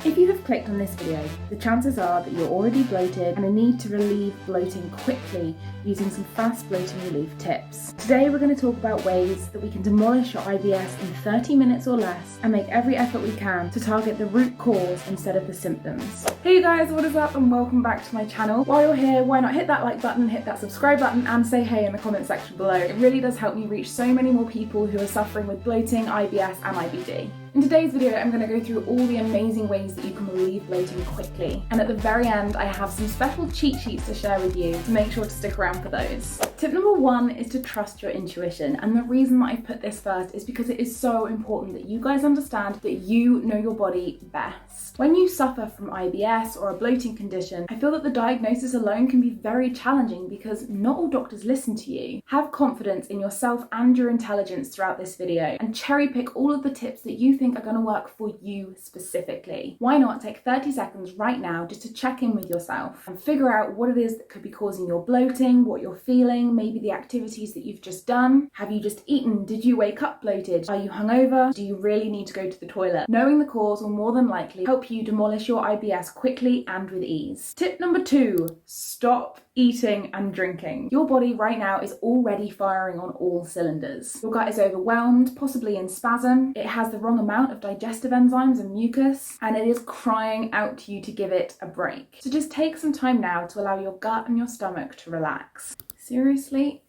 If you have clicked on this video, the chances are that you're already bloated and need to relieve bloating quickly using some fast bloating relief tips. Today we're going to talk about ways that we can demolish your IBS in 30 minutes or less and make every effort we can to target the root cause instead of the symptoms. Hey you guys, what is up and welcome back to my channel. While you're here, why not hit that like button, hit that subscribe button and say hey in the comment section below. It really does help me reach so many more people who are suffering with bloating, IBS and IBD. In today's video, I'm going to go through all the amazing ways that you can relieve bloating quickly. And at the very end, I have some special cheat sheets to share with you, so make sure to stick around for those. Tip number one is to trust your intuition. And the reason that I put this first is because it is so important that you guys understand that you know your body best. When you suffer from IBS or a bloating condition, I feel that the diagnosis alone can be very challenging because not all doctors listen to you. Have confidence in yourself and your intelligence throughout this video and cherry pick all of the tips that you think are going to work for you specifically. Why not take 30 seconds right now just to check in with yourself and figure out what it is that could be causing your bloating, what you're feeling, maybe the activities that you've just done. Have you just eaten? Did you wake up bloated? Are you hungover? Do you really need to go to the toilet? Knowing the cause will more than likely help you demolish your IBS quickly and with ease. Tip number two, stop eating and drinking. Your body right now is already firing on all cylinders. Your gut is overwhelmed, possibly in spasm. It has the wrong amount of digestive enzymes and mucus, and it is crying out to you to give it a break. So just take some time now to allow your gut and your stomach to relax. Seriously,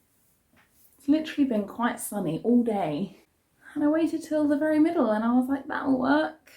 it's literally been quite sunny all day, and I waited till the very middle and I was like, that'll work.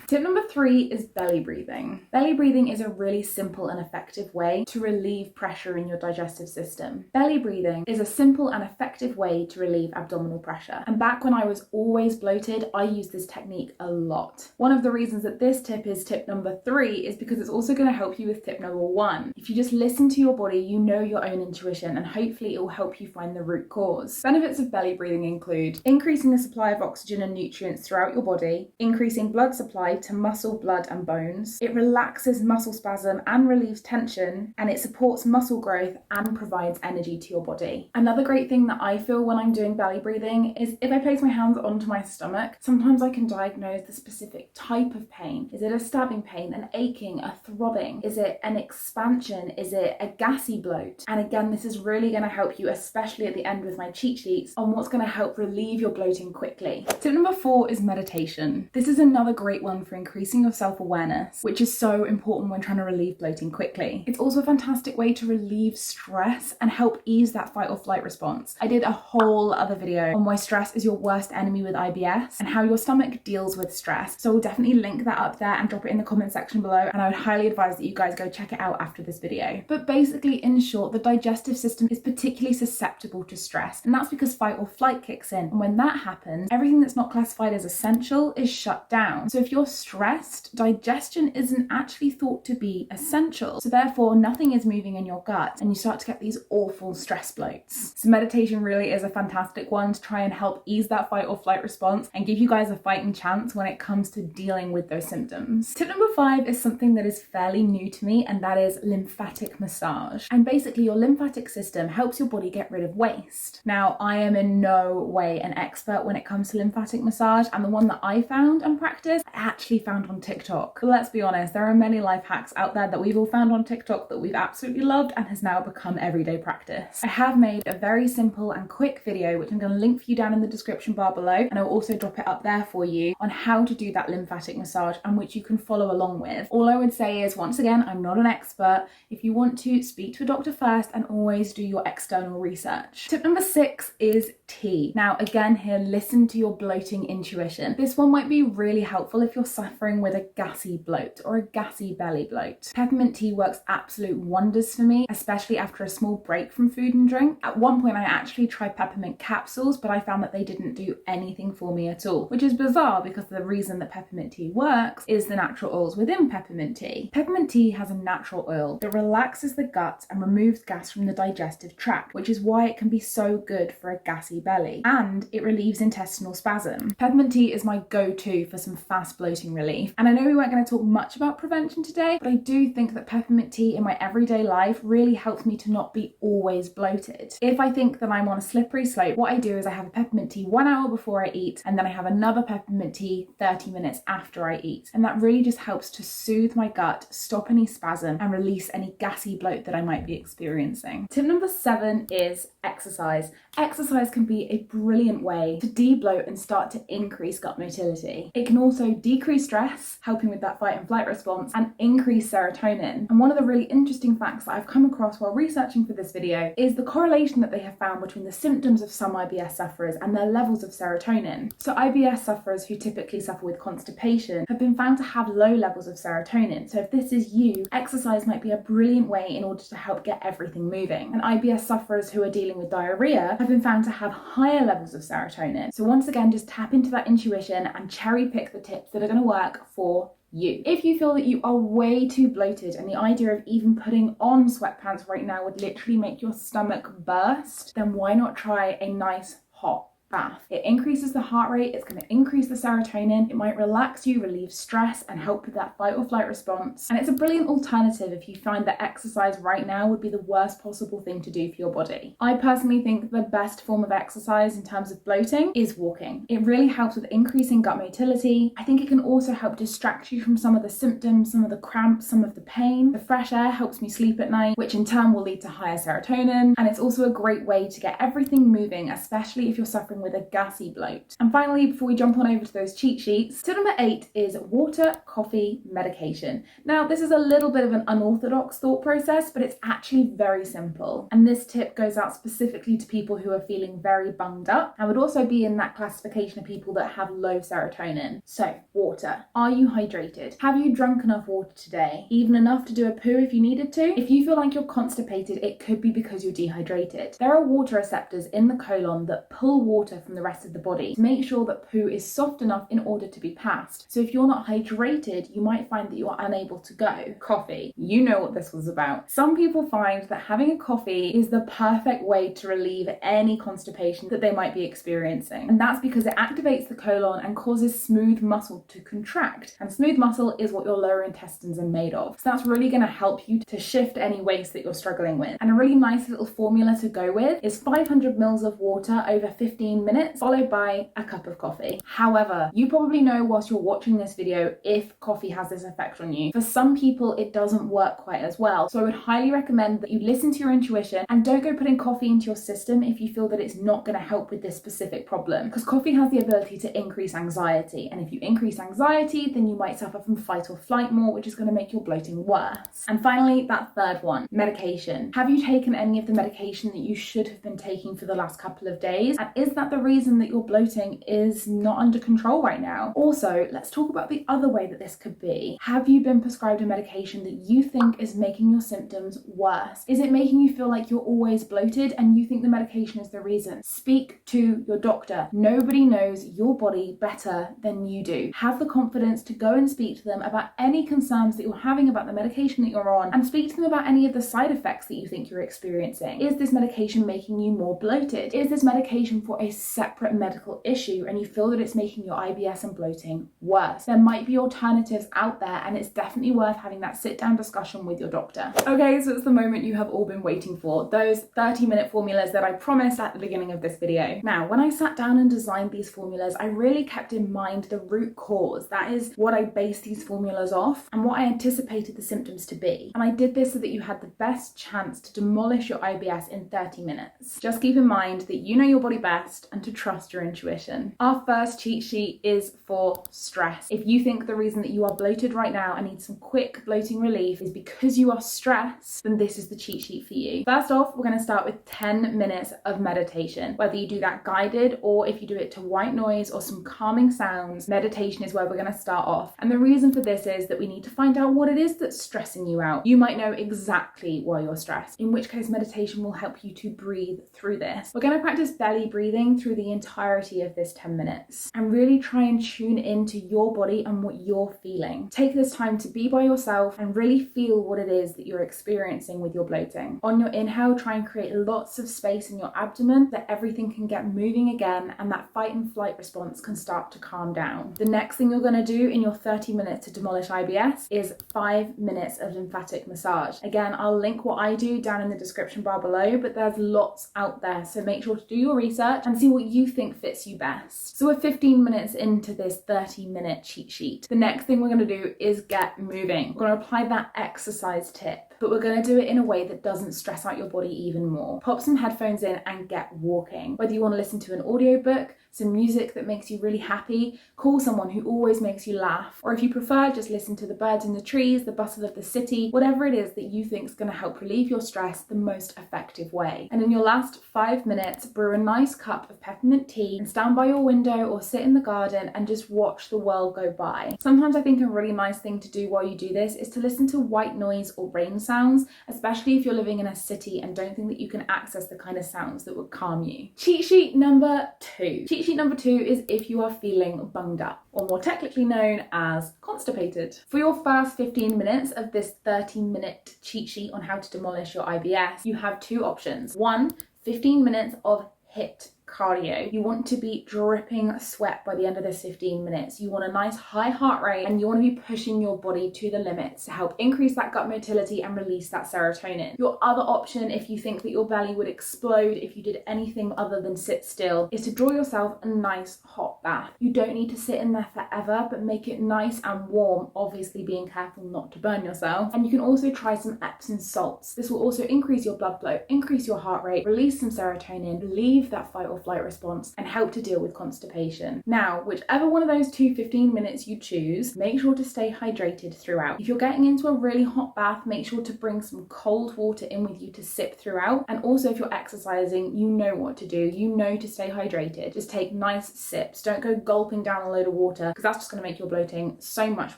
Tip number three is belly breathing. Belly breathing is a really simple and effective way to relieve pressure in your digestive system. Belly breathing is a simple and effective way to relieve abdominal pressure. And back when I was always bloated, I used this technique a lot. One of the reasons that this tip is tip number three is because it's also going to help you with tip number one. If you just listen to your body, you know your own intuition, and hopefully it will help you find the root cause. Benefits of belly breathing include increasing the supply of oxygen and nutrients throughout your body, increasing blood supply to muscle, blood and bones. It relaxes muscle spasm and relieves tension, and it supports muscle growth and provides energy to your body. Another great thing that I feel when I'm doing belly breathing is if I place my hands onto my stomach, sometimes I can diagnose the specific type of pain. Is it a stabbing pain, an aching, a throbbing? Is it an expansion? Is it a gassy bloat? And again, this is really going to help you, especially at the end with my cheat sheets, on what's going to help relieve your bloating quickly. Tip number four is meditation. This is another great one for increasing your self-awareness, which is so important when trying to relieve bloating quickly. It's also a fantastic way to relieve stress and help ease that fight or flight response. I did a whole other video on why stress is your worst enemy with IBS and how your stomach deals with stress. So I'll definitely link that up there and drop it in the comment section below, and I would highly advise that you guys go check it out after this video. But basically, in short, the digestive system is particularly susceptible to stress, and that's because fight or flight kicks in. And when that happens, everything that's not classified as essential is shut down. So if you're stressed, digestion isn't actually thought to be essential. So therefore, nothing is moving in your gut and you start to get these awful stress bloats. So meditation really is a fantastic one to try and help ease that fight or flight response and give you guys a fighting chance when it comes to dealing with those symptoms. Tip number five is something that is fairly new to me, and that is lymphatic massage. And basically, your lymphatic system helps your body get rid of waste. Now, I am in no way an expert when it comes to lymphatic massage, and the one that I found and practiced, I actually found on TikTok. But let's be honest, there are many life hacks out there that we've all found on TikTok that we've absolutely loved and has now become everyday practice. I have made a very simple and quick video, which I'm going to link for you down in the description bar below, and I'll also drop it up there for you on how to do that lymphatic massage and which you can follow along with. All I would say is, once again, I'm not an expert. If you want to, speak to a doctor first and always do your external research. Tip number six is tea. Now, again here, listen to your bloating intuition. This one might be really helpful if you're suffering with a gassy bloat or a gassy belly bloat. Peppermint tea works absolute wonders for me, especially after a small break from food and drink. At one point I actually tried peppermint capsules, but I found that they didn't do anything for me at all, which is bizarre because the reason that peppermint tea works is the natural oils within peppermint tea. Peppermint tea has a natural oil that relaxes the gut and removes gas from the digestive tract, which is why it can be so good for a gassy belly, and it relieves intestinal spasm. Peppermint tea is my go-to for some fast bloating bloating relief. And I know we weren't going to talk much about prevention today, but I do think that peppermint tea in my everyday life really helps me to not be always bloated. If I think that I'm on a slippery slope, what I do is I have a peppermint tea 1 hour before I eat, and then I have another peppermint tea 30 minutes after I eat. And that really just helps to soothe my gut, stop any spasm, and release any gassy bloat that I might be experiencing. Tip number 7 is exercise. Exercise can be a brilliant way to de-bloat and start to increase gut motility. It can also decrease stress, helping with that fight and flight response, and increase serotonin. And one of the really interesting facts that I've come across while researching for this video is the correlation that they have found between the symptoms of some IBS sufferers and their levels of serotonin. So IBS sufferers who typically suffer with constipation have been found to have low levels of serotonin. So if this is you, exercise might be a brilliant way in order to help get everything moving. And IBS sufferers who are dealing with diarrhea have been found to have higher levels of serotonin. So once again, just tap into that intuition and cherry pick the tips that are going to work for you. If you feel that you are way too bloated and the idea of even putting on sweatpants right now would literally make your stomach burst, then why not try a nice hot bath? It increases the heart rate, it's going to increase the serotonin, it might relax you, relieve stress, and help with that fight or flight response. And it's a brilliant alternative if you find that exercise right now would be the worst possible thing to do for your body. I personally think the best form of exercise in terms of bloating is walking. It really helps with increasing gut motility. I think it can also help distract you from some of the symptoms, some of the cramps, some of the pain. The fresh air helps me sleep at night, which in turn will lead to higher serotonin. And it's also a great way to get everything moving, especially if you're suffering with a gassy bloat. And finally, before we jump on over to those cheat sheets, tip number 8 is water, coffee, medication. Now, this is a little bit of an unorthodox thought process, but it's actually very simple. And this tip goes out specifically to people who are feeling very bunged up and would also be in that classification of people that have low serotonin. So, water. Are you hydrated? Have you drunk enough water today? Even enough to do a poo if you needed to? If you feel like you're constipated, it could be because you're dehydrated. There are water receptors in the colon that pull water from the rest of the body to make sure that poo is soft enough in order to be passed. So if you're not hydrated, you might find that you are unable to go. Coffee. You know what this was about. Some people find that having a coffee is the perfect way to relieve any constipation that they might be experiencing. And that's because it activates the colon and causes smooth muscle to contract. And smooth muscle is what your lower intestines are made of. So that's really going to help you to shift any waste that you're struggling with. And a really nice little formula to go with is 500 mils of water over 15 minutes, followed by a cup of coffee. However, you probably know whilst you're watching this video if coffee has this effect on you. For some people, it doesn't work quite as well. So I would highly recommend that you listen to your intuition and don't go putting coffee into your system if you feel that it's not going to help with this specific problem. Because coffee has the ability to increase anxiety. And if you increase anxiety, then you might suffer from fight or flight more, which is going to make your bloating worse. And finally, that third one, medication. Have you taken any of the medication that you should have been taking for the last couple of days? And is that the reason that your bloating is not under control right now? Also, let's talk about the other way that this could be. Have you been prescribed a medication that you think is making your symptoms worse? Is it making you feel like you're always bloated and you think the medication is the reason? Speak to your doctor. Nobody knows your body better than you do. Have the confidence to go and speak to them about any concerns that you're having about the medication that you're on, and speak to them about any of the side effects that you think you're experiencing. Is this medication making you more bloated? Is this medication for a separate medical issue and you feel that it's making your IBS and bloating worse? There might be alternatives out there, and it's definitely worth having that sit-down discussion with your doctor. Okay, so it's the moment you have all been waiting for, those 30-minute formulas that I promised at the beginning of this video. Now, when I sat down and designed these formulas, I really kept in mind the root cause. That is what I based these formulas off and what I anticipated the symptoms to be. And I did this so that you had the best chance to demolish your IBS in 30 minutes. Just keep in mind that you know your body best and to trust your intuition. Our first cheat sheet is for stress. If you think the reason that you are bloated right now and need some quick bloating relief is because you are stressed, then this is the cheat sheet for you. First off, we're going to start with 10 minutes of meditation. Whether you do that guided or if you do it to white noise or some calming sounds, meditation is where we're going to start off. And the reason for this is that we need to find out what it is that's stressing you out. You might know exactly why you're stressed, in which case meditation will help you to breathe through this. We're going to practice belly breathing going through the entirety of this 10 minutes and really try and tune into your body and what you're feeling. Take this time to be by yourself and really feel what it is that you're experiencing with your bloating. On your inhale, try and create lots of space in your abdomen that everything can get moving again and that fight and flight response can start to calm down. The next thing you're going to do in your 30 minutes to demolish IBS is 5 minutes of lymphatic massage. Again, I'll link what I do down in the description bar below, but there's lots out there, so make sure to do your research and see what you think fits you best. So we're 15 minutes into this 30-minute cheat sheet. The next thing we're going to do is get moving. We're going to apply that exercise tip, but we're going to do it in a way that doesn't stress out your body even more. Pop some headphones in and get walking. Whether you want to listen to an audiobook, some music that makes you really happy, call someone who always makes you laugh, or if you prefer, just listen to the birds in the trees, the bustle of the city, whatever it is that you think is going to help relieve your stress the most effective way. And in your last 5 minutes, brew a nice cup of peppermint tea and stand by your window or sit in the garden and just watch the world go by. Sometimes I think a really nice thing to do while you do this is to listen to white noise or rain sounds, especially if you're living in a city and don't think that you can access the kind of sounds that would calm you. Cheat sheet number 2. Cheat sheet number 2 is if you are feeling bunged up, or more technically known as constipated. For your first 15 minutes of this 30-minute cheat sheet on how to demolish your IBS, you have 2 options. 1, 15 minutes of HIIT cardio. You want to be dripping sweat by the end of this 15 minutes. You want a nice high heart rate and you want to be pushing your body to the limits to help increase that gut motility and release that serotonin. Your other option, if you think that your belly would explode if you did anything other than sit still, is to draw yourself a nice hot bath. You don't need to sit in there forever, but make it nice and warm, obviously being careful not to burn yourself. And you can also try some Epsom salts. This will also increase your blood flow, increase your heart rate, release some serotonin, relieve that fight or flight response, and help to deal with constipation. Now, whichever one of those 2 15 minutes you choose, make sure to stay hydrated throughout. If you're getting into a really hot bath, make sure to bring some cold water in with you to sip throughout. And also if you're exercising, you know what to do. You know to stay hydrated. Just take nice sips. Don't go gulping down a load of water because that's just going to make your bloating so much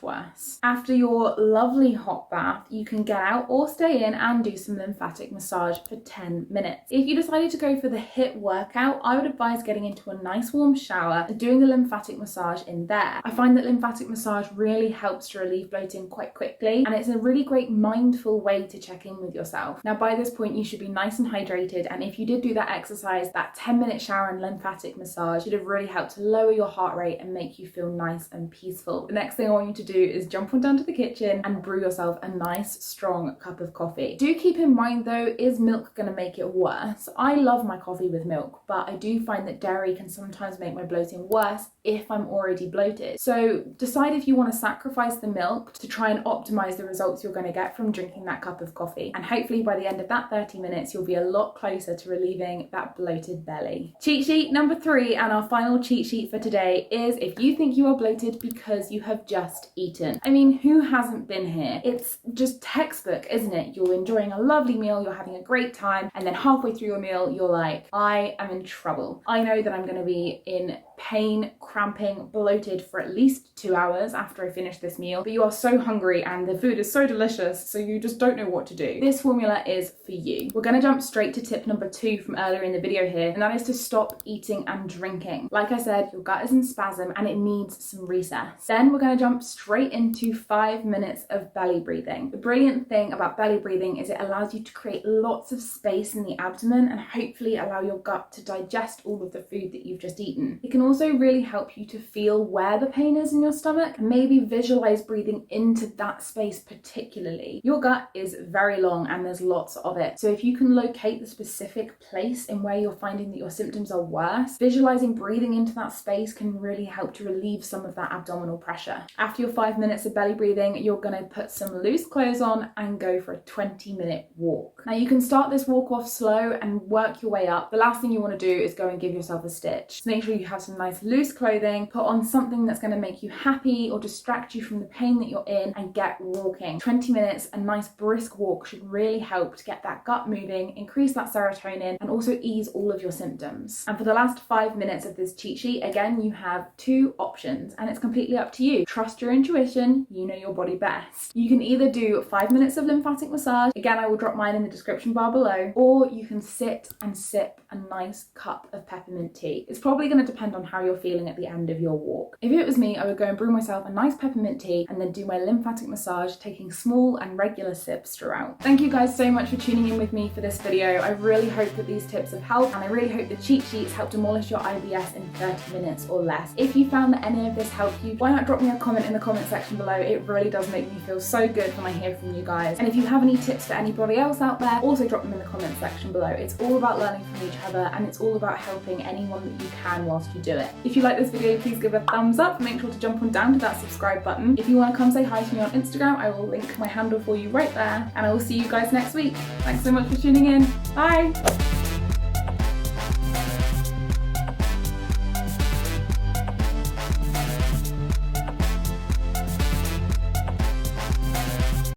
worse. After your lovely hot bath, you can get out or stay in and do some lymphatic massage for 10 minutes. If you decided to go for the HIIT workout, I would advise getting into a nice warm shower and doing the lymphatic massage in there. I find that lymphatic massage really helps to relieve bloating quite quickly, and it's a really great mindful way to check in with yourself. Now by this point you should be nice and hydrated, and if you did do that exercise, that 10-minute shower and lymphatic massage should have really helped to lower your heart rate and make you feel nice and peaceful. The next thing I want you to do is jump on down to the kitchen and brew yourself a nice strong cup of coffee. Do keep in mind though, is milk going to make it worse? I love my coffee with milk, but I do find that dairy can sometimes make my bloating worse if I'm already bloated. So decide if you want to sacrifice the milk to try and optimize the results you're going to get from drinking that cup of coffee. And hopefully by the end of that 30 minutes, you'll be a lot closer to relieving that bloated belly. Cheat sheet number 3 and our final cheat sheet for today is if you think you are bloated because you have just eaten. I mean, who hasn't been here? It's just textbook, isn't it? You're enjoying a lovely meal, you're having a great time, and then halfway through your meal, you're like, I am in trouble. I know that I'm going to be in pain, cramping, bloated for at least 2 hours after I finish this meal, but you are so hungry and the food is so delicious, so you just don't know what to do. This formula is for you. We're going to jump straight to tip number 2 from earlier in the video here, and that is to stop eating and drinking. Like I said, your gut is in spasm and it needs some recess. Then we're going to jump straight into 5 minutes of belly breathing. The brilliant thing about belly breathing is it allows you to create lots of space in the abdomen and hopefully allow your gut to digest all of the food that you've just eaten. It can also really help you to feel where the pain is in your stomach and maybe visualize breathing into that space particularly. Your gut is very long and there's lots of it. So if you can locate the specific place in where you're finding that your symptoms are worse, visualizing breathing into that space can really help to relieve some of that abdominal pressure. After your 5 minutes of belly breathing, you're going to put some loose clothes on and go for a 20-minute walk. Now you can start this walk off slow and work your way up. The last thing you want to do is go and give yourself a stitch. So make sure you have some nice loose clothing, put on something that's going to make you happy or distract you from the pain that you're in, and get walking. 20 minutes, a nice brisk walk should really help to get that gut moving, increase that serotonin, and also ease all of your symptoms. And for the last 5 minutes of this cheat sheet, again, you have 2 options, and it's completely up to you. Trust your intuition, you know your body best. You can either do 5 minutes of lymphatic massage, again I will drop mine in the description bar below, or you can sit and sip a nice cup of peppermint tea. It's probably going to depend on how you're feeling at the end of your walk. If it was me, I would go and brew myself a nice peppermint tea and then do my lymphatic massage, taking small and regular sips throughout. Thank you guys so much for tuning in with me for this video. I really hope that these tips have helped, and I really hope the cheat sheets help demolish your IBS in 30 minutes or less. If you found that any of this helped you, why not drop me a comment in the comment section below? It really does make me feel so good when I hear from you guys. And if you have any tips for anybody else out there, also drop them in the comment section below. It's all about learning from each other, and it's all about helping anyone that you can whilst you do it. If you like this video, please give it a thumbs up. Make sure to jump on down to that subscribe button. If you want to come say hi to me on Instagram, I will link my handle for you right there, and I will see you guys next week. Thanks so much for tuning in. Bye!